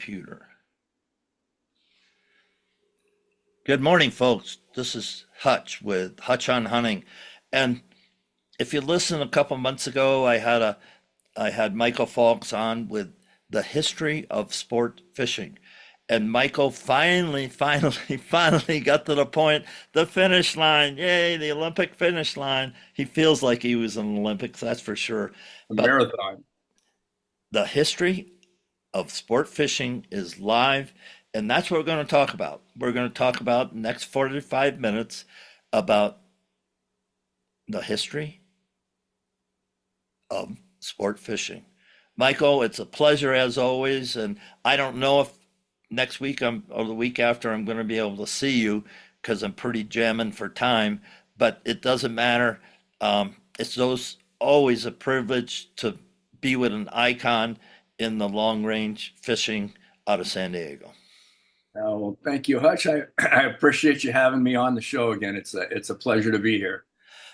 computer. Good morning, folks. This is Hutch with Hutch on Hunting. And if you listened a couple months ago, I had Michael Fowlkes on with the history of sport fishing. And Michael finally got to the point, the finish line. Yay, the Olympic finish line. He feels like he was in the Olympics, that's for sure. A But marathon. the history of sport fishing is live, and that's what we're going to talk about. We're going to talk about the next 45 minutes about the history of sport fishing. Michael, it's a pleasure as always, and I don't know if next week or the week after I'm going to be able to see you because I'm pretty jamming for time, but it doesn't matter. Always a privilege to be with an icon in the long range fishing out of San Diego. Well, thank you, Hutch. I appreciate you having me on the show again. It's a pleasure to be here.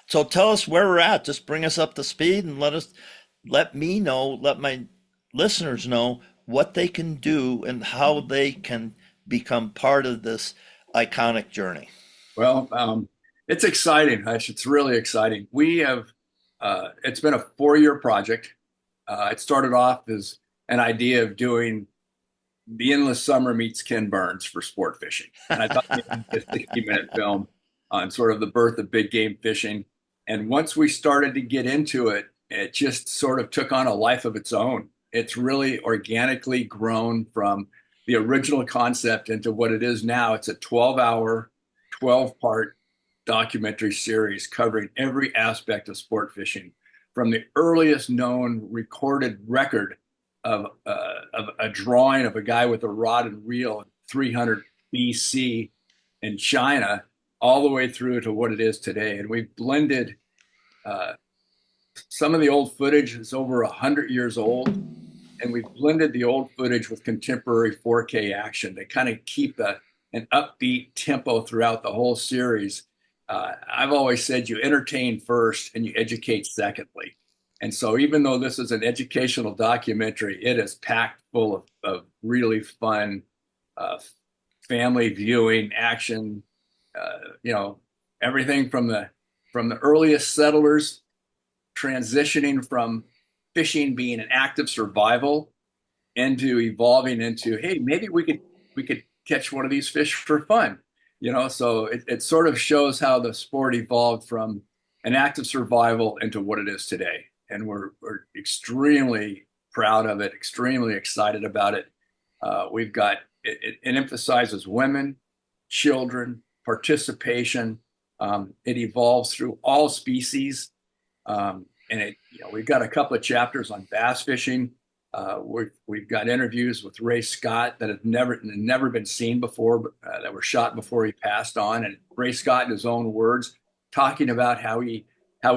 So tell us where we're at. Just bring us up to speed and let me know, let my listeners know what they can do and how they can become part of this iconic journey. Well, it's exciting, Hutch. It's really exciting. It's been a 4-year project. It started off as an idea of doing the endless summer meets Ken Burns for sport fishing. And I thought maybe a 60-minute film on sort of the birth of big game fishing. And once we started to get into it, it just sort of took on a life of its own. It's really organically grown from the original concept into what it is now. It's a 12-hour, 12-part documentary series covering every aspect of sport fishing, from the earliest known recorded record of a drawing of a guy with a rod and reel in 300 BC in China, all the way through to what it is today. And we've blended uh, some of the old footage is over 100 years old, and we've blended the old footage with contemporary 4K action to kind of keep an upbeat tempo throughout the whole series. I've always said you entertain first and you educate secondly. And so, even though this is an educational documentary, it is packed full of really fun uh, family viewing action. You know, everything from the earliest settlers transitioning from fishing being an act of survival into evolving into, hey, maybe we could catch one of these fish for fun. So it sort of shows how the sport evolved from an act of survival into what it is today. And we're extremely proud of it, extremely excited about it. We've got it emphasizes women, children, participation. It evolves through all species. We've got a couple of chapters on bass fishing. We've got interviews with Ray Scott that have never been seen before, that were shot before he passed on. And Ray Scott, in his own words, talking about how he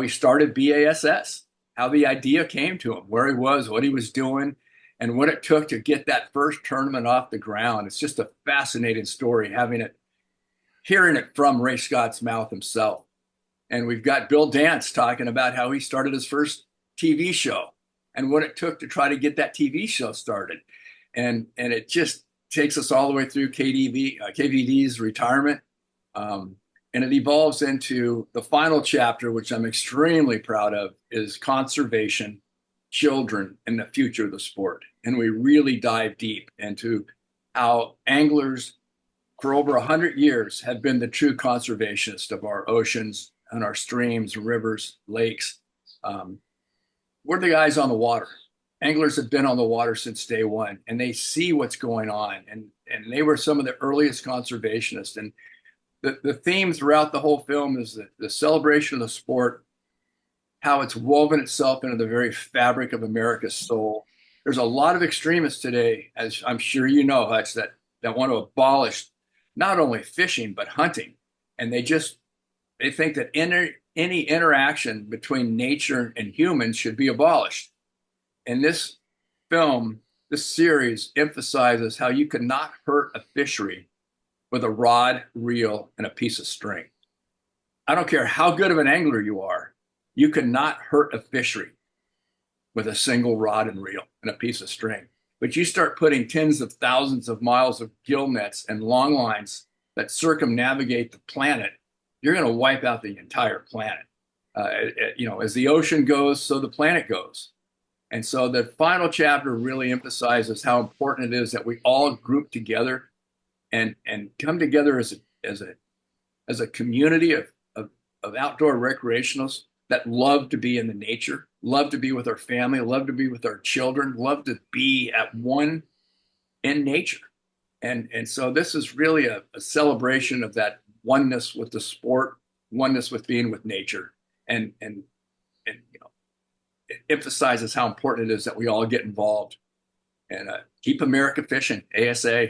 started BASS, how the idea came to him, where he was, what he was doing, and what it took to get that first tournament off the ground. It's just a fascinating story, hearing it from Ray Scott's mouth himself. And we've got Bill Dance talking about how he started his first TV show and what it took to try to get that TV show started. And it just takes us all the way through KVD's retirement. And it evolves into the final chapter, which I'm extremely proud of, is conservation, children, and the future of the sport. And we really dive deep into how anglers for over 100 years have been the true conservationists of our oceans and our streams, rivers, lakes. We're the guys on the water. Anglers have been on the water since day one, and they see what's going on. And they were some of the earliest conservationists. And the theme throughout the whole film is the celebration of the sport, how it's woven itself into the very fabric of America's soul. There's a lot of extremists today, as I'm sure you know, Hutch, that want to abolish not only fishing, but hunting. And they think that any interaction between nature and humans should be abolished. And this film, this series emphasizes how you cannot hurt a fishery with a rod, reel, and a piece of string. I don't care how good of an angler you are, you cannot hurt a fishery with a single rod and reel and a piece of string. But you start putting tens of thousands of miles of gill nets and long lines that circumnavigate the planet, you're going to wipe out the entire planet. As the ocean goes, so the planet goes. And so the final chapter really emphasizes how important it is that we all group together and come together as a community of outdoor recreationals that love to be in the nature, love to be with our family, love to be with our children, love to be at one in nature. And so this is really a celebration of that oneness with the sport, oneness with being with nature, and it emphasizes how important it is that we all get involved and keep America fishing, ASA.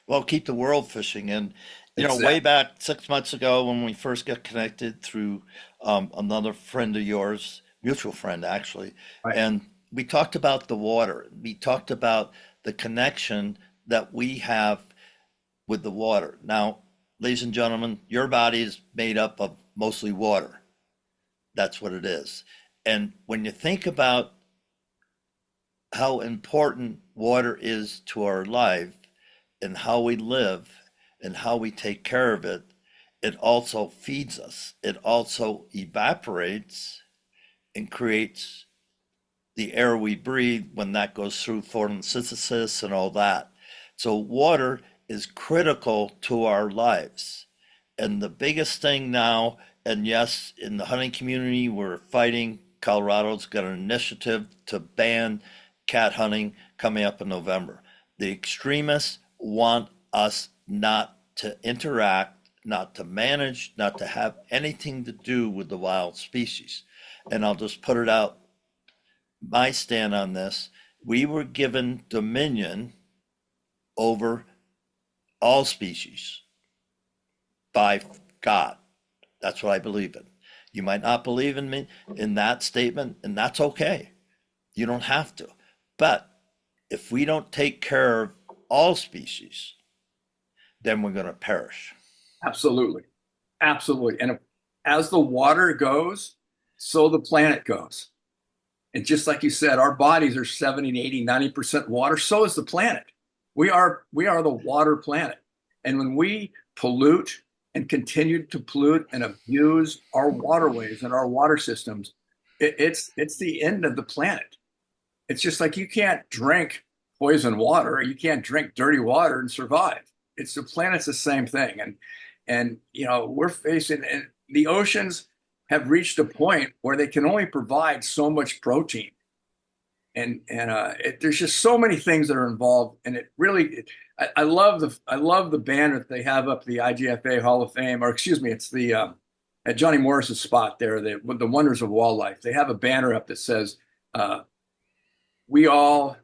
Well, keep the world fishing. And, way Exactly. back 6 months ago when we first got connected through another friend of yours, mutual friend actually, Right. and we talked about the water. We talked about the connection that we have with the water. Now, ladies and gentlemen, your body is made up of mostly water. That's what it is. And when you think about how important water is to our life and how we live and how we take care of it, it also feeds us. It also evaporates and creates the air we breathe when that goes through photosynthesis and all that. So water is critical to our lives. And the biggest thing now, and yes, in the hunting community, we're fighting. Colorado's got an initiative to ban cat hunting coming up in November. The extremists want us not to interact, not to manage, not to have anything to do with the wild species. And I'll just put it out my stand on this. We were given dominion over all species by God. That's what I believe in. You might not believe in me in that statement, and that's okay. You don't have to. But if we don't take care of all species, then we're going to perish. Absolutely. Absolutely. And as the water goes, so the planet goes. And just like you said, our bodies are 70, 80, 90% water. So is the planet. We are the water planet. And when we pollute and continue to pollute and abuse our waterways and our water systems, it's the end of the planet. It's just like you can't drink poison water, you can't drink dirty water and survive. It's the planet's the same thing. And we're facing, and the oceans have reached a point where they can only provide so much protein. There's just so many things that are involved, and I love the banner that they have up the IGFA Hall of Fame, or excuse me, it's the at Johnny Morris's spot there, the Wonders of Wildlife. They have a banner up that says, "We all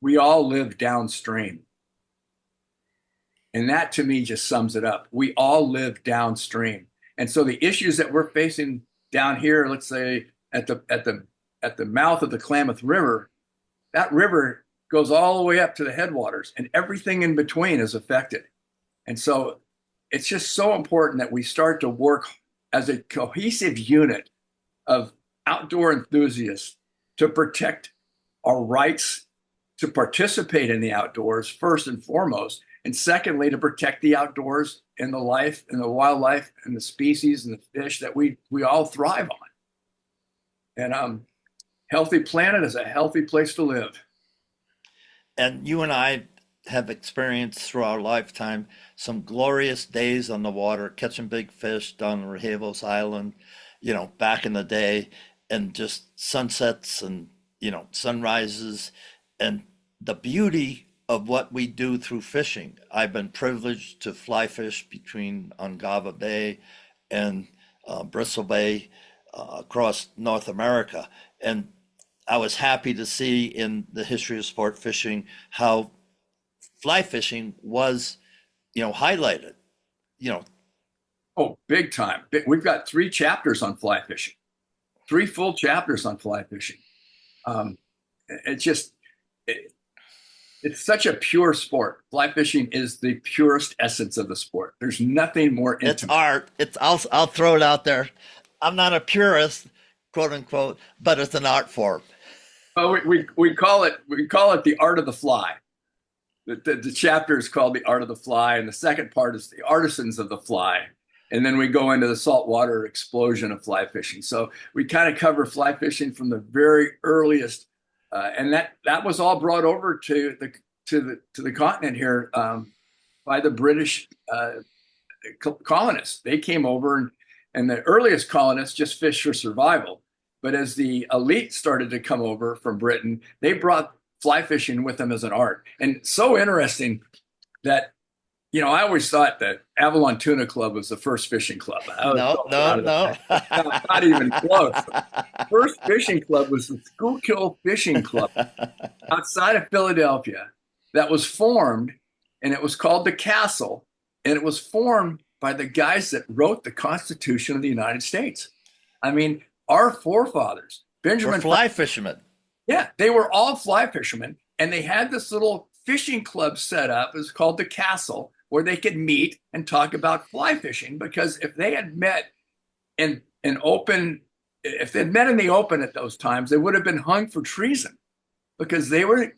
live downstream," and that to me just sums it up. We all live downstream, and so the issues that we're facing down here, let's say at the mouth of the Klamath River, that river goes all the way up to the headwaters, and everything in between is affected. And so it's just so important that we start to work as a cohesive unit of outdoor enthusiasts to protect our rights to participate in the outdoors, first and foremost, and secondly, to protect the outdoors and the life and the wildlife and the species and the fish that we all thrive on. And healthy planet is a healthy place to live. And you and I have experienced through our lifetime some glorious days on the water, catching big fish down Rejevos Island, back in the day, and just sunsets and, sunrises and the beauty of what we do through fishing. I've been privileged to fly fish between Ungava Bay and Bristol Bay across North America. And I was happy to see in the history of sport fishing how fly fishing was, highlighted. You know, Oh, big time. We've got 3 chapters on fly fishing, 3 full chapters on fly fishing. Um, it's just, it, it's such a pure sport. Fly fishing is the purest essence of the sport. There's nothing more it's intimate. art. I'll throw it out there. I'm not a purist, quote unquote, but it's an art form. Well, we call it the art of the fly. The chapter is called the art of the fly, and the second part is the artisans of the fly. And then we go into the saltwater explosion of fly fishing. So we kind of cover fly fishing from the very earliest, and that was all brought over to the continent here by the British colonists. They came over, and the earliest colonists just fished for survival. But as the elite started to come over from Britain, they brought fly fishing with them as an art. And so interesting that, I always thought that Avalon Tuna Club was the first fishing club. I was No, so no, proud of no. that. Not even close. First fishing club was the Schuylkill Fishing Club outside of Philadelphia that was formed, and it was called the Castle, and it was formed by the guys that wrote the Constitution of the United States. I mean, our forefathers, We're Benjamin fly Franklin, fishermen. yeah, they were all fly fishermen, and they had this little fishing club set up. It was called the Castle, where they could meet and talk about fly fishing. Because if they had met in an open, if they'd met in the open at those times, they would have been hung for treason, because they were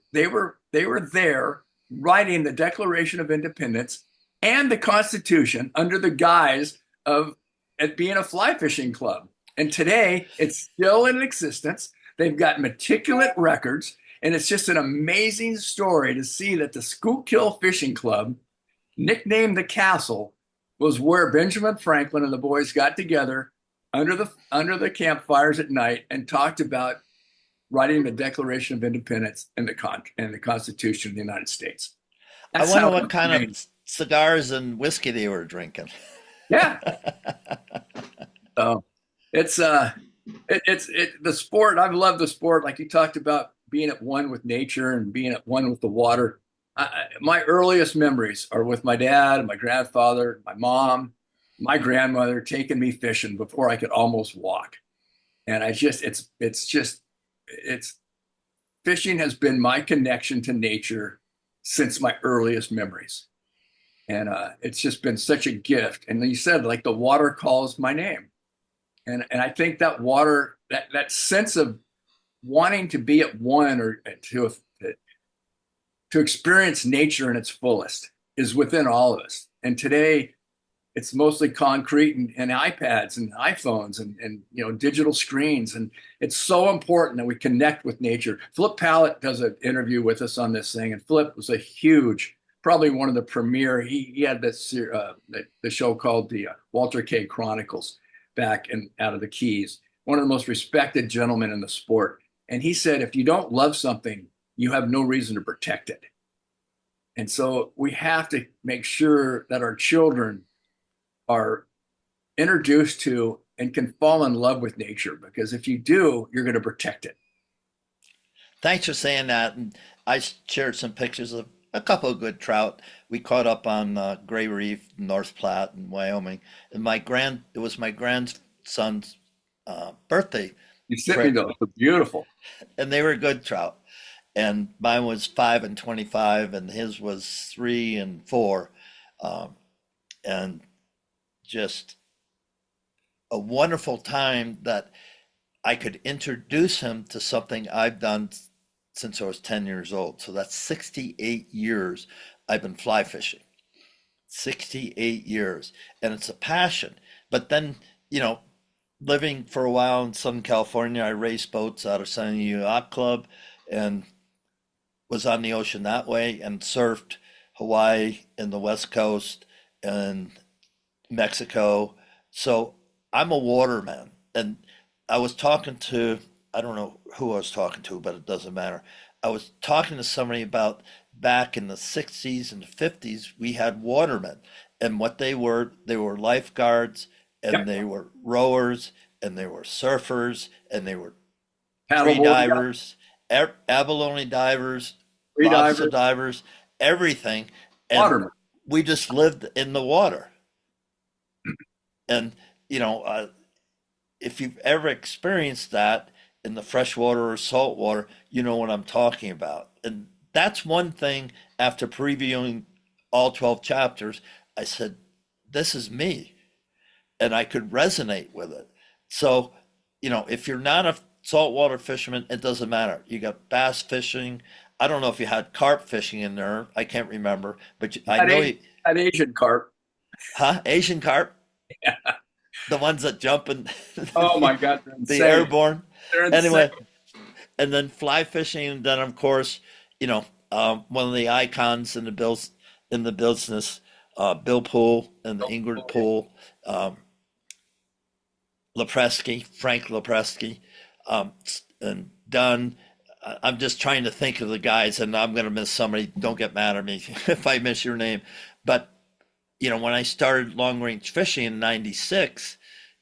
there writing the Declaration of Independence and the Constitution under the guise of it being a fly fishing club. And today it's still in existence. They've got meticulous records, and it's just an amazing story to see that the Schuylkill Fishing Club, nicknamed the Castle, was where Benjamin Franklin and the boys got together under the campfires at night and talked about writing the Declaration of Independence and the Constitution of the United States. I That's wonder how what it kind made. of cigars and whiskey they were drinking. Yeah. So it's the sport. I've loved the sport. Like you talked about being at one with nature and being at one with the water. My earliest memories are with my dad, my grandfather, my mom, my grandmother taking me fishing before I could almost walk. And it's fishing has been my connection to nature since my earliest memories. And it's just been such a gift. And you said, like, the water calls my name. And I think that water, that sense of wanting to be at one, or to experience nature in its fullest, is within all of us. And today it's mostly concrete and iPads and iPhones and digital screens. And it's so important that we connect with nature. Flip Pallett does an interview with us on this thing, and Flip was a huge, probably one of the premier. He had this the show called the Walter K. Chronicles back and out of the Keys. One of the most respected gentlemen in the sport. And he said, if you don't love something, you have no reason to protect it. And so we have to make sure that our children are introduced to and can fall in love with nature, because if you do, you're going to protect it. Thanks for saying that. And I shared some pictures of a couple of good trout. We caught up on Gray Reef, North Platte, and Wyoming. And it was my grandson's birthday You sent me trip, those. They're beautiful. and they were good trout. And mine was 5 and 25, and his was 3 and 4, um, and just a wonderful time that I could introduce him to something I've done since I was 10 years old. So that's 68 years I've been fly fishing. 68 years. And it's a passion. But then, you know, living for a while in Southern California, I raced boats out of San Diego Yacht Club and was on the ocean that way and surfed Hawaii and the West Coast and Mexico. So I'm a waterman. And I was talking to, I don't know who I was talking to, but it doesn't matter. I was talking to somebody about back in the 60s and 50s, we had watermen. And what they were lifeguards, and Yep. they were rowers, and they were surfers, and they were tree Paddleboard, yeah. divers, abalone divers, Free lobster divers, divers, everything. And watermen. we just lived in the water. And, you know, if you've ever experienced that in the freshwater or saltwater, you know what I'm talking about. And that's one thing after previewing all 12 chapters, I said, this is me. And I could resonate with it. So, you know, if you're not saltwater fishermen, it doesn't matter. You got bass fishing. I don't know if you had carp fishing in there. I can't remember, but I That know Asian, you, that Asian carp. huh? Asian carp, the ones that jump in Oh my God, they're the insane. airborne. They're insane. Anyway, and then fly fishing, and then of course, one of the icons in the business, Bill Poole and the Ingrid Poole, um, Lepresky, Frank Lepresky, and Dunn. I'm just trying to think of the guys, and I'm going to miss somebody. Don't get mad at me if I miss your name. But when I started long range fishing in '96,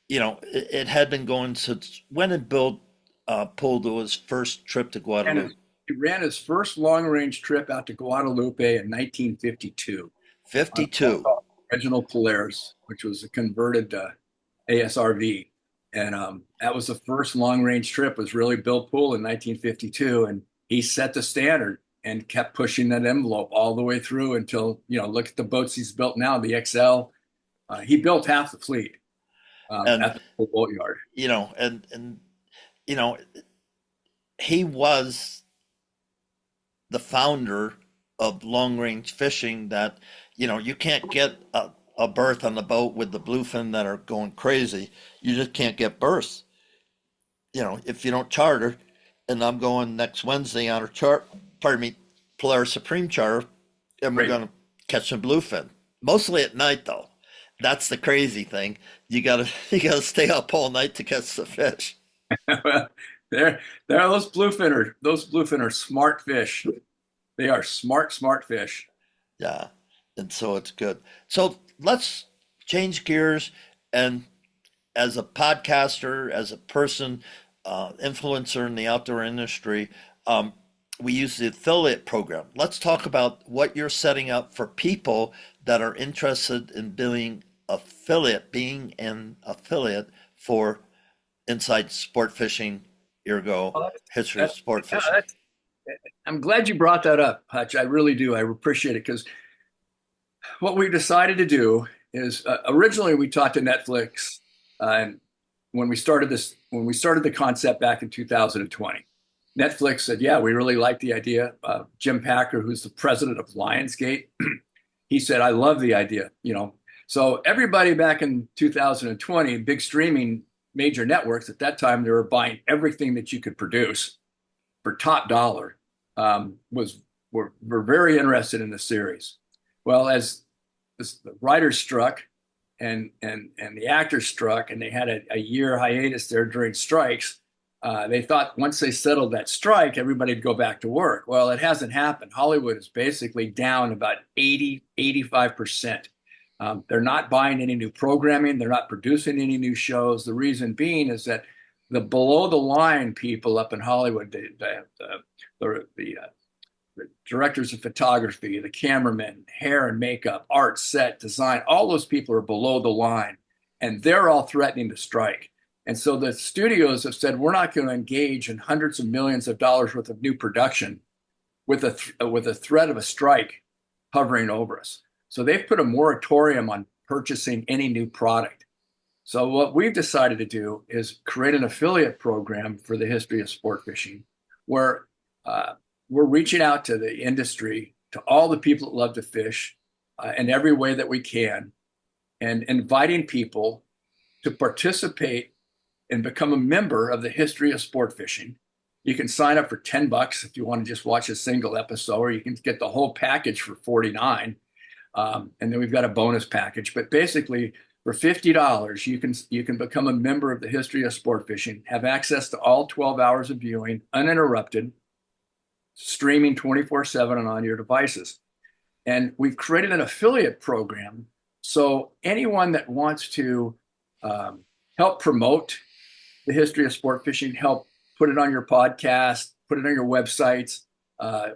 it had been going since when did Bill Poole do his first trip to And Guadalupe? he ran his first long range trip out to Guadalupe in 1952 on a boat 52. called Original Polaris, which was a converted ASRV. And that was the first long range trip, was really Bill Poole in 1952. And he set the standard and kept pushing that envelope all the way through until, look at the boats he's built now, the XL. He built half the fleet And at the boatyard. and you know, he was the founder of long range fishing that, you can't get a berth on the boat with the bluefin that are going crazy. You just can't get berths. If you don't charter, and I'm going next Wednesday on a pardon me, Polaris Supreme charter, and we're Great. going to catch some bluefin. Mostly at night though. That's the crazy thing. You gotta stay up all night to catch the fish. They're, they're those bluefin are smart fish. They are smart, smart fish. Yeah. And so it's good. So let's change gears, and as a podcaster, as a person, influencer in the outdoor industry, we use the affiliate program. Let's talk about what you're setting up for people that are interested in being an affiliate for Inside Sport Fishing, ergo Well, History of that, Sport yeah, Fishing. I'm glad you brought that up, Hutch. I really do. I appreciate it because what we decided to do is originally we talked to Netflix, and when we started the concept back in 2020, Netflix said, "Yeah, we really like the idea." Jim Packer, who's the president of Lionsgate, he said, "I love the idea." So everybody back in 2020, big streaming major networks at that time, they were buying everything that you could produce for top dollar. Was were very interested in the series. Well, as the writers struck and the actors struck, and they had a year hiatus there during strikes. They thought once they settled that strike, everybody'd go back to work. Well, it hasn't happened. Hollywood is basically down about 85%. They're not buying any new programming. They're not producing any new shows. The reason being is that the below the line people up in Hollywood, the directors of photography, the cameramen, hair and makeup, art, set, design, all those people are below the line, and they're all threatening to strike. And so the studios have said, we're not going to engage in hundreds of millions of dollars worth of new production with a threat of a strike hovering over us. So they've put a moratorium on purchasing any new product. So what we've decided to do is create an affiliate program for the history of sport fishing, where we're reaching out to the industry, to all the people that love to fish, in every way that we can, and inviting people to participate and become a member of the history of sport fishing. You can sign up for $10 if you want to just watch a single episode, or you can get the whole package for $49. And then we've got a bonus package. But basically, for $50, you can become a member of the history of sport fishing, have access to all 12 hours of viewing, uninterrupted, streaming 24/7 and on your devices. And we've created an affiliate program. So anyone that wants to help promote the history of sport fishing, help put it on your podcast, put it on your websites. I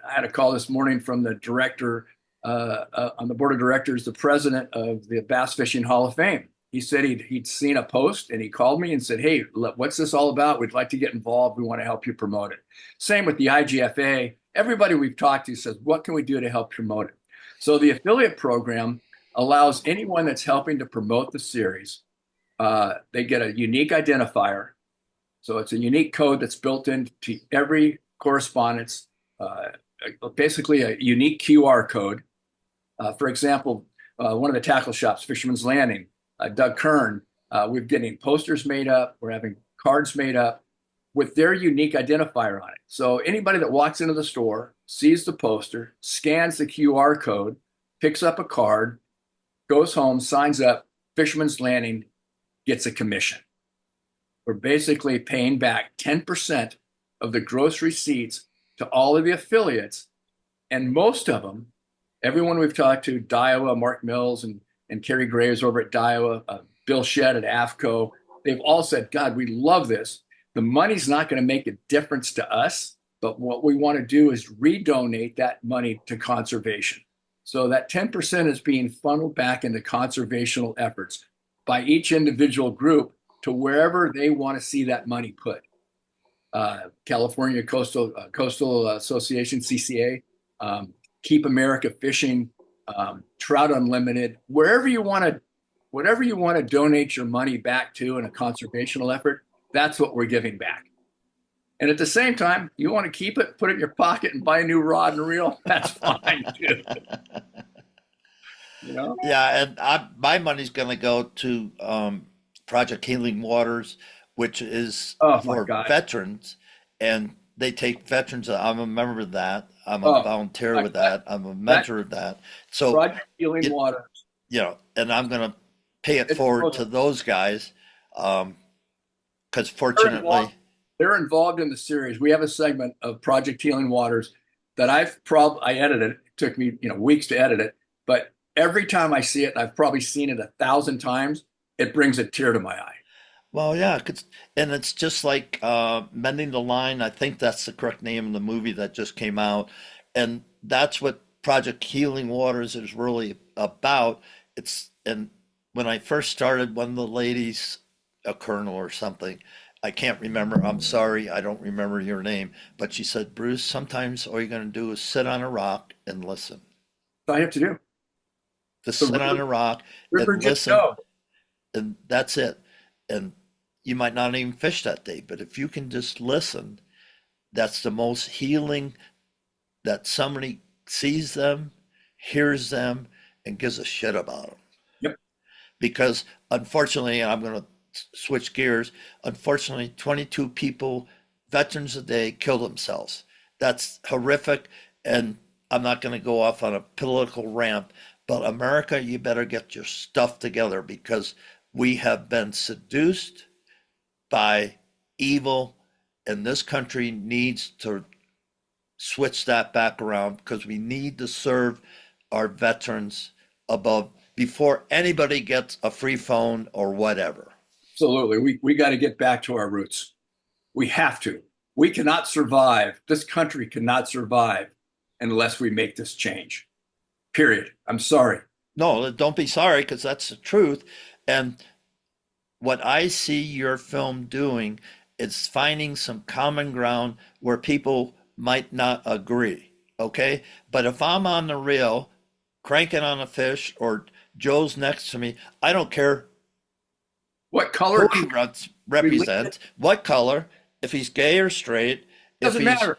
had a call this morning from the director on the board of directors, the president of the Bass Fishing Hall of Fame. He said he'd seen a post, and he called me and said, "Hey, what's this all about? We'd like to get involved. We want to help you promote it." Same with the IGFA. Everybody we've talked to says, "What can we do to help promote it?" So the affiliate program allows anyone that's helping to promote the series, they get a unique identifier. So it's a unique code that's built into every correspondence, basically a unique QR code. For example, one of the tackle shops, Fisherman's Landing, Doug Kern, we're getting posters made up. We're having cards made up with their unique identifier on it. So anybody that walks into the store, sees the poster, scans the QR code, picks up a card, goes home, signs up, Fisherman's Landing gets a commission. We're basically paying back 10% of the gross receipts to all of the affiliates. And most of them, everyone we've talked to, Daiwa, Mark Mills and Kerry Graves over at Daiwa, Bill Shedd at AFCO, they've all said, God, we love this. The money's not going to make a difference to us, but what we want to do is redonate that money to conservation. So that 10% is being funneled back into conservational efforts by each individual group to wherever they want to see that money put. California Coastal Association, CCA, Keep America Fishing, Trout Unlimited, whatever you want to donate your money back to in a conservational effort, that's what we're giving back. And at the same time, you want to keep it, put it in your pocket and buy a new rod and reel, that's fine too. You know? Yeah, and my money's going to go to Project Healing Waters, which is Oh my for God. veterans, and they take veterans. I'm a member of that. I'm a Oh, volunteer with that, that. I'm a that mentor of that. So, Project Healing it, Water, and I'm going to pay it it's forward to those guys, because they're involved, fortunately, they're involved in the series. We have a segment of Project Healing Waters that I edited. It took me, weeks to edit it, but every time I see it, and I've probably seen it 1,000 times, it brings a tear to my eye. well, yeah, and it's just like Mending the Line. I think that's the correct name of the movie that just came out, and that's what Project Healing Waters is really about. And when I first started, one of the ladies, a colonel or something, I can't remember. I'm sorry, I don't remember your name, but she said, Bruce, sometimes all you're going to do is sit on a rock and listen. That's all I have to do. Just The sit on river, a rock river and just listen, knows. and that's it. And you might not even fish that day, but if you can just listen, that's the most healing, that somebody sees them, hears them, and gives a shit about them. Yep. Because unfortunately, I'm going to switch gears. Unfortunately, 22 people, veterans a day, kill themselves. That's horrific. And I'm not going to go off on a political rant, but America, you better get your stuff together because we have been seduced by evil, and this country needs to switch that back around because we need to serve our veterans above before anybody gets a free phone or whatever. Absolutely. We got to get back to our roots. We have to. We cannot survive. This country cannot survive unless we make this change. Period. I'm sorry. No, don't be sorry because that's the truth. And what I see your film doing is finding some common ground where people might not agree. Okay. But if I'm on the reel cranking on a fish or Joe's next to me, I don't care What who color he religion represents, what color, if he's gay or straight, if doesn't he's matter.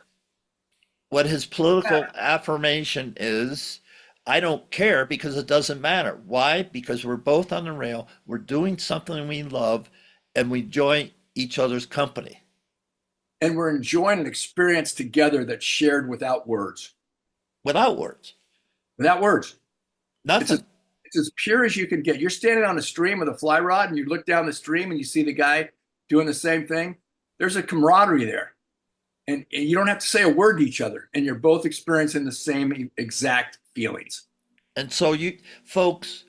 what his political affirmation is. I don't care because it doesn't matter. Why? Because we're both on the rail. We're doing something we love and we enjoy each other's company And we're enjoying an experience together that's shared without words. without words. Without words. It's as, Nothing. it's as pure as you can get. You're standing on a stream with a fly rod and you look down the stream and you see the guy doing the same thing. There's a camaraderie there. And you don't have to say a word to each other. And you're both experiencing the same exact feelings. And so you folks,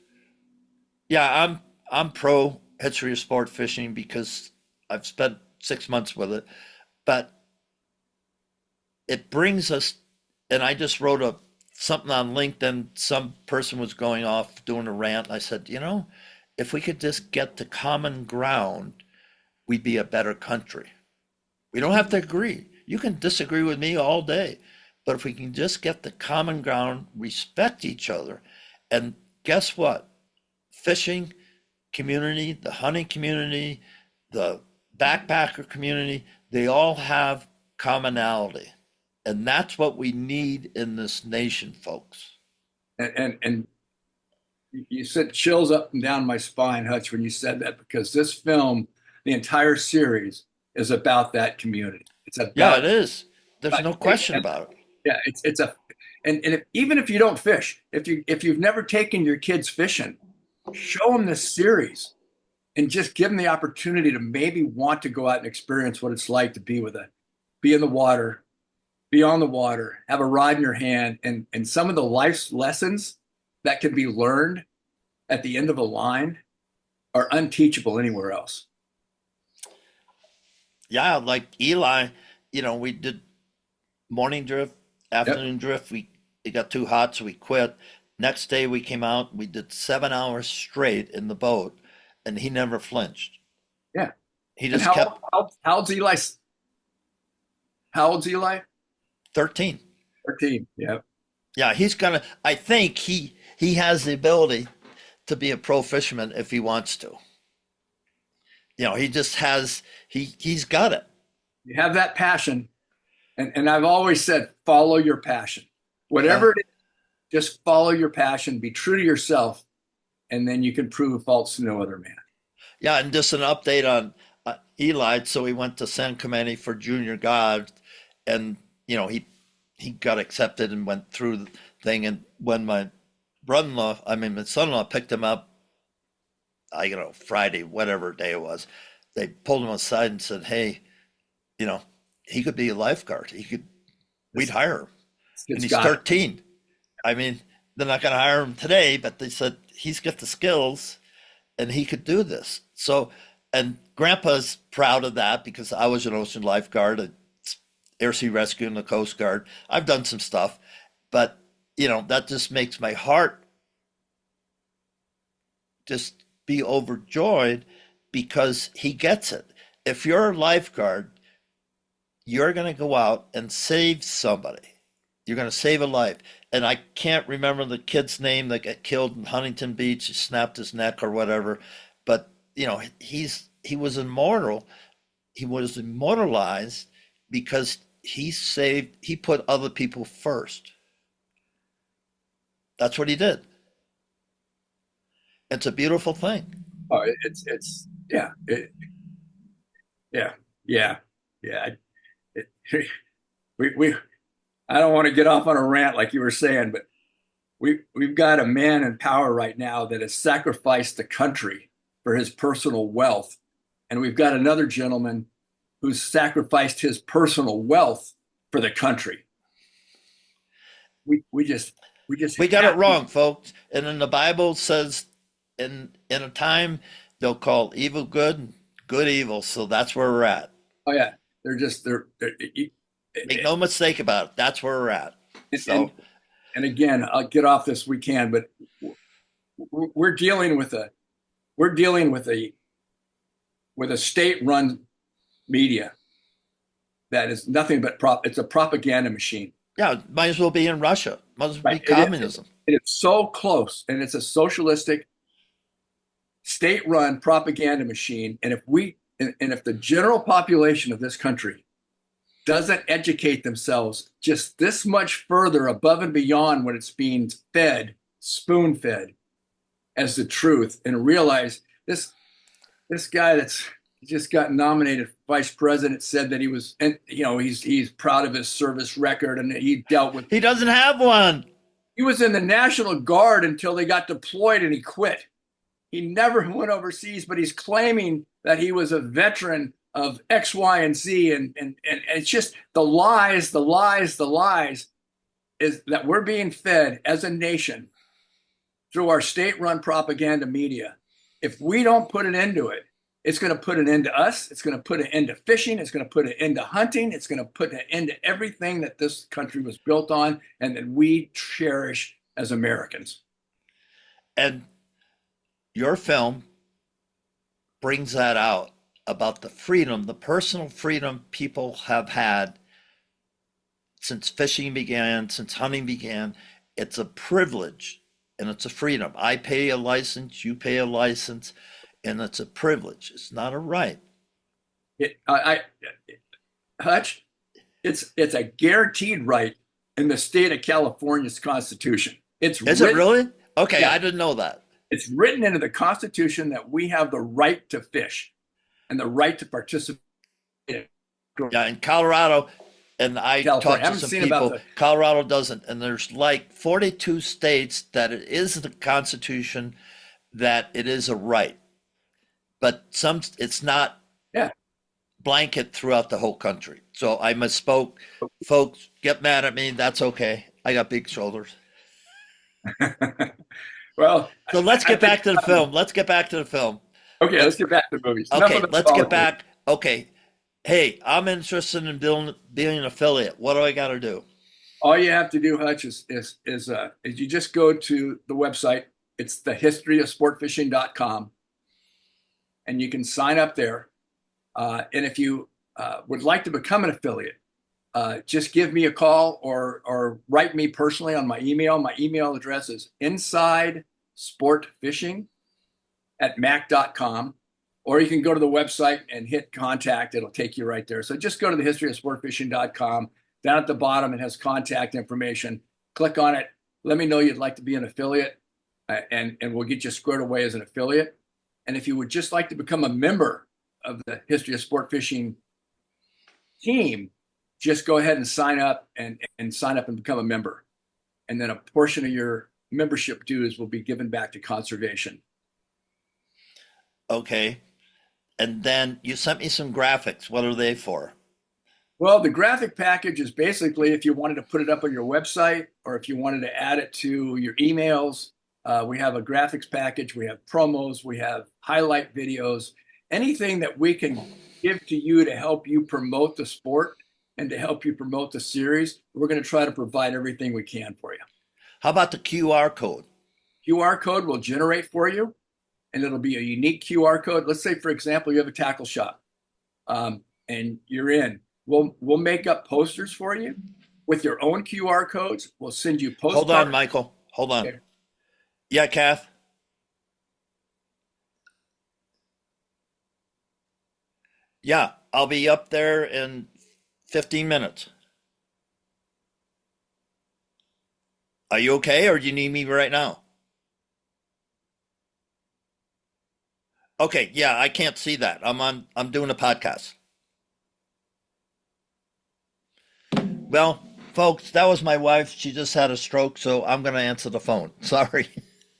yeah, I'm pro history of sport fishing because I've spent 6 months with it, but it brings us, and I just wrote something on LinkedIn. Some person was going off doing a rant. I said, if we could just get to common ground, we'd be a better country. We don't have to agree. You can disagree with me all day, but if we can just get the common ground, respect each other, and guess what? Fishing community, the hunting community, the backpacker community, they all have commonality. And that's what we need in this nation, folks. And you sent chills up and down my spine, Hutch, when you said that, because this film, the entire series, is about that community. It's Yeah, about, it is. There's about no question about it. yeah, it's a and if, even if you don't fish, if you've never taken your kids fishing, show them this series and just give them the opportunity to maybe want to go out and experience what it's like to be in the water, be on the water, have a rod in your hand, and some of the life lessons that can be learned at the end of a line are unteachable anywhere else. Yeah, like Eli, we did morning drift, Yep. afternoon drift. It got too hot, so we quit. Next day we came out, we did 7 hours straight in the boat, and he never flinched. Yeah. He And just kept how old's Eli? How old's Eli? 13. 13. Yeah. Yeah, I think he has the ability to be a pro fisherman if he wants to. He just he's got it. You have that passion. And I've always said, follow your passion. Yeah. Whatever it is, just follow your passion, be true to yourself, and then you can prove false to no other man. Yeah, and just an update on Eli. So he went to San Clemente for junior guard, and he got accepted and went through the thing. And when my my son-in-law picked him up, Friday, whatever day it was, they pulled him aside and said, "Hey, you know, he could be a lifeguard. We'd This, hire him." this And kid's he's got it. 13. I mean, they're not going to hire him today, but they said he's got the skills and he could do this. So, and Grandpa's proud of that because I was an ocean lifeguard, a air sea rescue and the Coast Guard. I've done some stuff, but that just makes my heart just be overjoyed because he gets it. If you're a lifeguard, you're going to go out and save somebody. You're going to save a life. And I can't remember the kid's name that got killed in Huntington Beach. He snapped his neck or whatever. But, he was immortal. He was immortalized because he put other people first. That's what he did. It's a beautiful thing. Oh, it's yeah, yeah, yeah, yeah. It, we I don't want to get off on a rant like you were saying, but we've got a man in power right now that has sacrificed the country for his personal wealth, and we've got another gentleman who's sacrificed his personal wealth for the country. We just We got it have to. wrong, folks. And then the Bible says in a time they'll call evil good and good evil. So that's where we're at. Oh yeah, they're Make no mistake about it. That's where we're at. and, So and again, I'll get off this we can, but we're dealing with a we're dealing with a state-run media that is nothing but it's a propaganda machine. yeah, might as well be in Russia. Might as well be Right? communism. It is so close, and it's a socialistic state-run propaganda machine. And if the general population of this country doesn't educate themselves just this much further above and beyond what it's being fed, spoon-fed as the truth, and realize this guy that's just got nominated vice president said that he was, and he's proud of his service record and he dealt with. He doesn't have one. He was in the National Guard until they got deployed and he quit. He never went overseas, but he's claiming that he was a veteran of X, Y, and Z. And it's just the lies, the lies, the lies is that we're being fed as a nation through our state-run propaganda media. If we don't put an end to it, it's going to put an end to us. It's going to put an end to fishing. It's going to put an end to hunting. It's going to put an end to everything that this country was built on and that we cherish as Americans. And your film brings that out about the freedom, the personal freedom people have had since fishing began, since hunting began. It's a privilege and it's a freedom. I pay a license, you pay a license, and it's a privilege. It's not a right. I Hutch, it's a guaranteed right in the state of California's Constitution. It's Is it written, really? Okay, yeah, I didn't know that. it's written into the Constitution that we have the right to fish and the right to participate in Yeah, in Colorado, and I California. talked I to haven't some seen about people, the Colorado doesn't, and there's like 42 states that it is the Constitution that it is a right, but some it's not yeah. blanket throughout the whole country. So I misspoke. Folks, get mad at me. That's okay. I got big shoulders. Well, So let's I get think back to the film. Let's get back to the film. okay. Uh, Let's get back to the movies. Enough of Okay, the let's get Fowlkes. back. Okay, hey, I'm interested in being an affiliate. What do I got to do? All you have to do, Hutch, is you just go to the website. It's the historyofsportfishing.com, and you can sign up there. And if you would like to become an affiliate, just give me a call or write me personally on my email. My email address is insidesportfishing@mac.com, or you can go to the website and hit contact. It'll take you right there. So just go to the historyofsportfishing.com. Down at the bottom, it has contact information. Click on it. Let me know you'd like to be an affiliate, and we'll get you squared away as an affiliate. And if you would just like to become a member of the History of Sport Fishing team, just go ahead and sign up and sign up and become a member. And then a portion of your membership dues will be given back to conservation. Okay, and then you sent me some graphics. What are they for? Well, the graphic package is basically if you wanted to put it up on your website or if you wanted to add it to your emails. We have a graphics package, we have promos, we have highlight videos, anything that we can give to you to help you promote the sport and to help you promote the series. We're going to try to provide everything we can for you. How about the QR code? QR code will generate for you, and it'll be a unique QR code. Let's say, for example, you have a tackle shop, and you're in. We'll make up posters for you with your own QR codes. We'll send you postcards. Hold on, Michael. Hold on. Okay. Yeah, Kath. Yeah, I'll be up there in 15 minutes. Are you okay, or do you need me right now? Okay, yeah, I can't see that. I'm doing a podcast. Well, folks, that was my wife. She just had a stroke, so I'm gonna answer the phone. Sorry.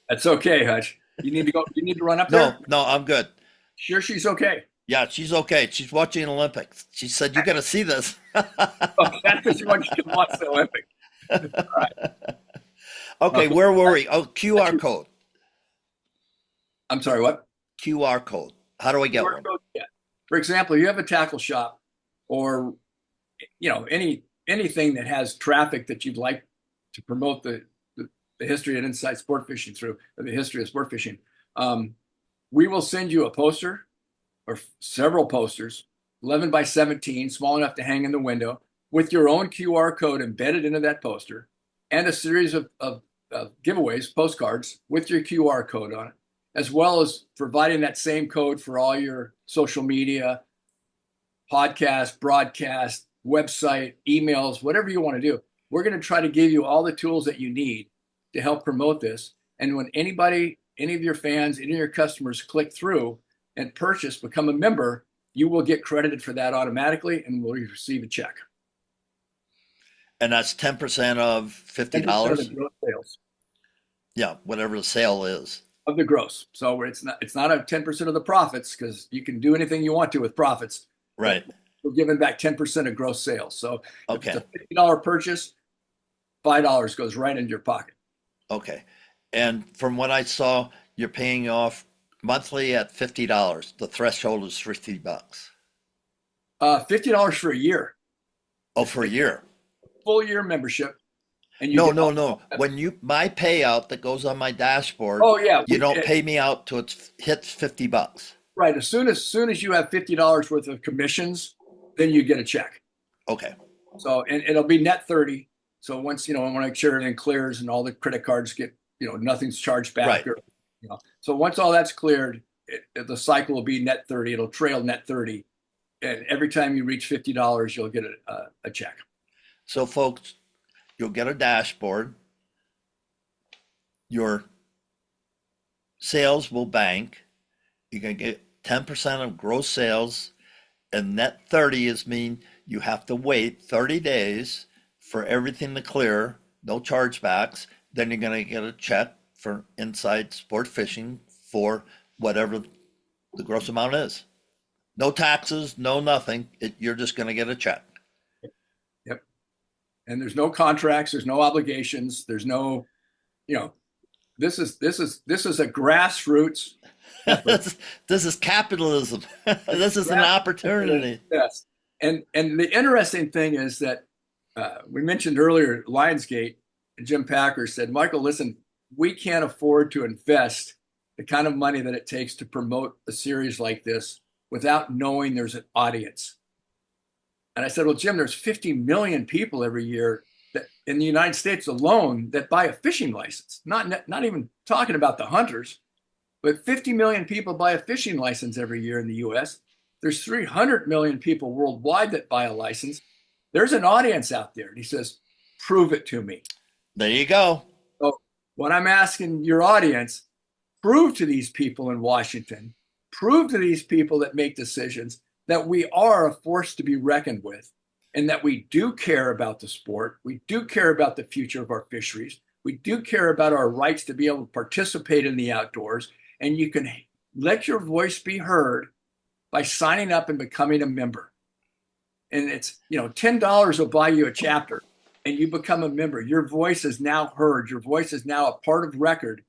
That's okay, Hutch. You need to go. You need to run up No, there. no, I'm good. Sure, she's okay. Yeah, she's okay. She's watching Olympics. She said, "You got to see this." Okay, that's what you want to watch the Olympics. All right. Okay, Okay. where were we? Oh, QR code. I'm sorry. What? QR code. How do I get one? Yeah. For example, you have a tackle shop, or anything that has traffic that you'd like to promote the history and inside sport fishing through, or the history of sport fishing. We will send you a poster or several posters, 11 by 17, small enough to hang in the window, with your own QR code embedded into that poster, and a series of giveaways, postcards with your QR code on it, as well as providing that same code for all your social media, podcast, broadcast, website, emails, whatever you want to do. We're going to try to give you all the tools that you need to help promote this. And when anybody, any of your fans, any of your customers click through and purchase, become a member, you will get credited for that automatically and will receive a check. And that's 10% of 10% $50. of the gross sales Yeah, whatever the sale is. of the gross. So it's not a 10% of the profits, because you can do anything you want to with profits. Right. We're giving back 10% of gross sales. So if Okay. it's a $50 purchase, $5 goes right into your pocket. Okay. And from what I saw, you're paying off monthly at $50. The threshold is $50. $50 for a year, Oh, for a year. full year membership. And you No, get no, no. When my payout that goes on my dashboard, Oh yeah, you don't pay me out till it hits $50. right. As soon as you have $50 worth of commissions, then you get a check. Okay. So, and it'll be net 30. So once, I want to make sure everything clears and all the credit cards get, nothing's charged back. Right. So once all that's cleared, the cycle will be net 30. It'll trail net 30. and every time you reach $50, you'll get a check. So, folks, you'll get a dashboard. Your sales will bank. You're going to get 10% of gross sales, and net 30 is mean you have to wait 30 days for everything to clear, no chargebacks. Then you're going to get a check for inside sport fishing for whatever the gross amount is. No taxes, no nothing. You're just going to get a check. Yep. And there's no contracts, there's no obligations, there's no, you know, this is a grassroots effort. This is capitalism. This is an opportunity. Yes. And the interesting thing is that we mentioned earlier Lionsgate, Jim Packer said, Michael, listen, we can't afford to invest the kind of money that it takes to promote a series like this without knowing there's an audience. And I said, well, Jim, there's 50 million people every year that in the United States alone that buy a fishing license. Not even talking about the hunters, but 50 million people buy a fishing license every year in the US. There's 300 million people worldwide that buy a license. There's an audience out there. And he says, prove it to me. There you go. So when I'm asking your audience, prove to these people in Washington, prove to these people that make decisions that we are a force to be reckoned with, and that we do care about the sport. We do care about the future of our fisheries. We do care about our rights to be able to participate in the outdoors. And you can let your voice be heard by signing up and becoming a member. And it's, $10 will buy you a chapter, and you become a member. Your voice is now heard. Your voice is now a part of record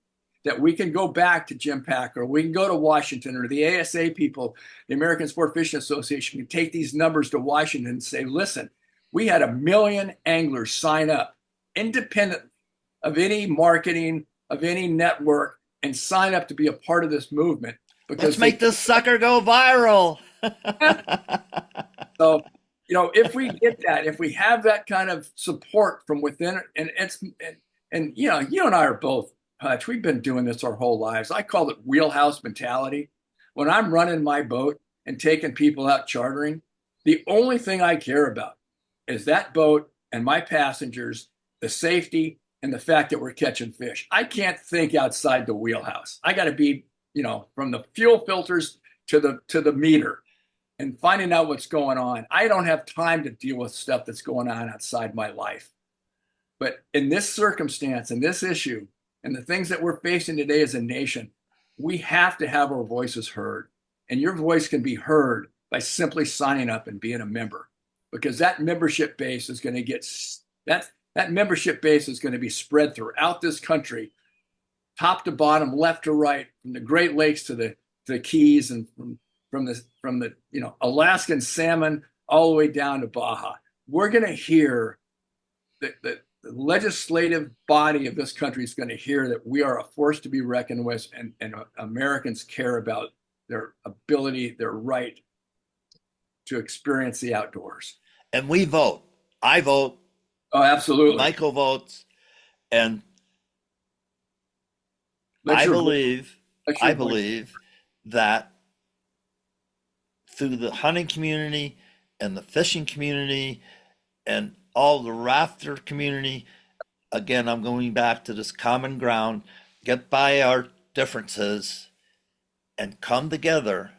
that we can go back to Jim Packer. We can go to Washington, or the ASA people, the American Sport Fishing Association, can take these numbers to Washington and say, listen, we had 1 million anglers sign up independent of any marketing, of any network, and sign up to be a part of this movement. Because let's make this sucker go viral. So, if we get that, if we have that kind of support from within, and you and I are both, Hutch, we've been doing this our whole lives. I call it wheelhouse mentality. When I'm running my boat and taking people out chartering, the only thing I care about is that boat and my passengers, the safety, and the fact that we're catching fish. I can't think outside the wheelhouse. I got to be, from the fuel filters to the meter and finding out what's going on. I don't have time to deal with stuff that's going on outside my life. But in this circumstance, in this issue, and the things that we're facing today as a nation, we have to have our voices heard. And your voice can be heard by simply signing up and being a member, because that membership base is going to that membership base is going to be spread throughout this country, top to bottom, left to right, from the Great Lakes to the Keys, and from the Alaskan salmon all the way down to Baja. We're going to hear the legislative body of this country is going to hear that we are a force to be reckoned with, and Americans care about their ability, their right to experience the outdoors. And we vote. I vote. Oh, absolutely. Michael votes. And Let I your- believe let your I voice- believe that through the hunting community and the fishing community and all the rafter community, again, I'm going back to this common ground, get by our differences and come together.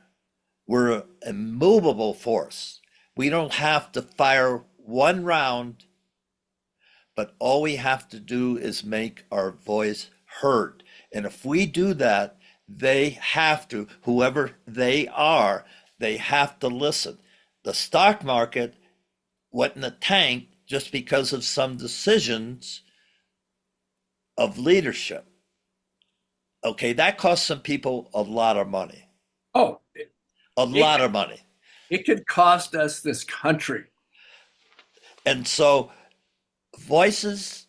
We're an immovable force. We don't have to fire one round, but all we have to do is make our voice heard. And if we do that, they have to, whoever they are, they have to listen. The stock market went in the tank just because of some decisions of leadership. Okay, that cost some people a lot of money. Oh, A lot of money. it could cost us this country. And so voices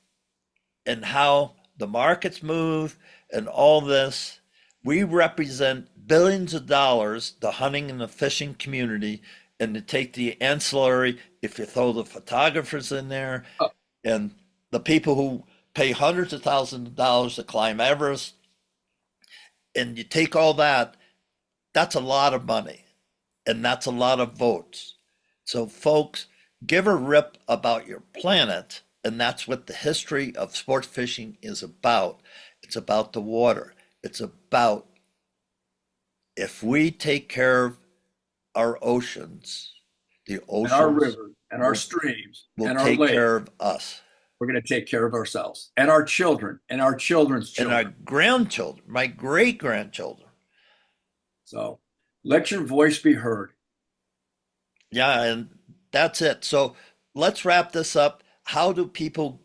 and how the markets move and all this, we represent billions of dollars, the hunting and the fishing community, and to take the ancillary, if you throw the photographers in there and the people who pay hundreds of thousands of dollars to climb Everest, and you take all that, that's a lot of money. and that's a lot of votes. So, folks, give a rip about your planet, and that's what the history of sport fishing is about. It's about the water. It's about if we take care of our oceans, the And our oceans rivers and our will, streams will and our take lakes, care of us we're going to take care of ourselves and our children and our children's and our children. grandchildren, my great grandchildren. So let your voice be heard. Yeah, and that's it. So let's wrap this up. How do people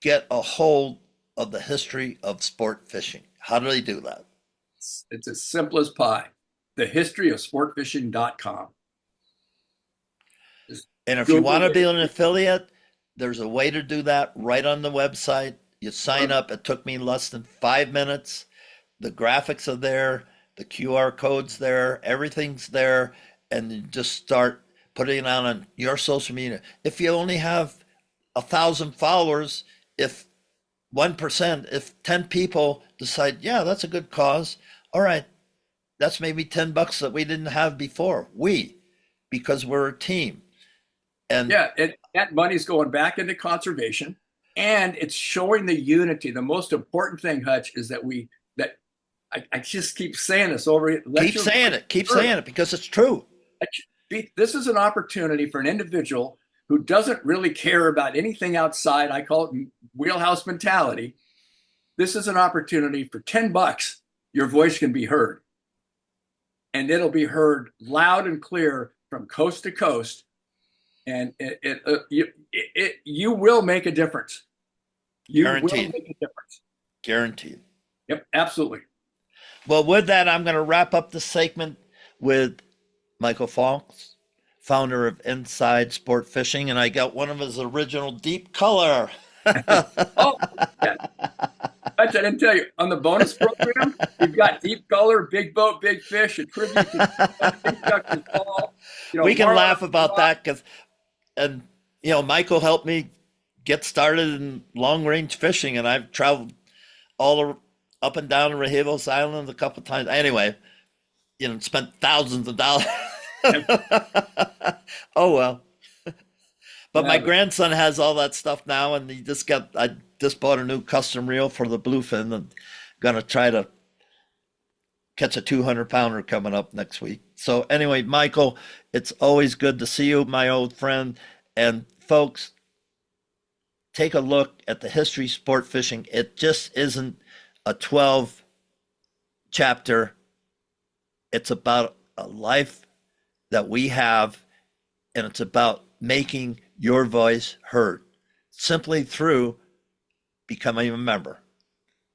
get a hold of the history of sport fishing? How do they do that? It's as simple as pie. The history of sportfishing.com. Just And if you want Google to be it. an affiliate, there's a way to do that right on the website. You sign up. It took me less than 5 minutes. The graphics are there, the QR code's there, everything's there, and you just start putting it on your social media. If you only have 1,000 followers, if 1%, if 10 people decide, yeah, that's a good cause, all right, that's maybe $10 that we didn't have before. Because we're a team. And Yeah, that money's going back into conservation, and it's showing the unity. The most important thing, Hutch, is that I just keep saying this over. keep saying it, because it's true. This is an opportunity for an individual who doesn't really care about anything outside. I call it wheelhouse mentality. This is an opportunity for $10. Your voice can be heard, and it'll be heard loud and clear from coast to coast. And you will make a difference. You will Guaranteed. make a difference. Guaranteed. Yep, absolutely. Well, with that, I'm going to wrap up the segment with Michael Fowlkes, founder of Inside Sport Fishing, and I got one of his original deep color. Oh, yeah. I didn't tell you. On the bonus program, we've got deep color, big boat, big fish, a tribute to Big Duck and Paul. We can Marlon, laugh about that and Michael helped me get started in long range fishing, and I've traveled up and down Rehevos Island a couple of times. Anyway, spent thousands of dollars. Oh well. But my grandson has all that stuff now, and I just bought a new custom reel for the bluefin, and gonna try to catch a 200-pounder coming up next week. So anyway, Michael, it's always good to see you, my old friend. And folks, take a look at the history of sport fishing. It just isn't a 12 chapter. It's about a life that we have, and it's about making your voice heard simply through becoming a member.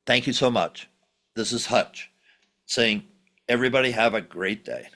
Thank you so much. This is Hutch saying, everybody have a great day.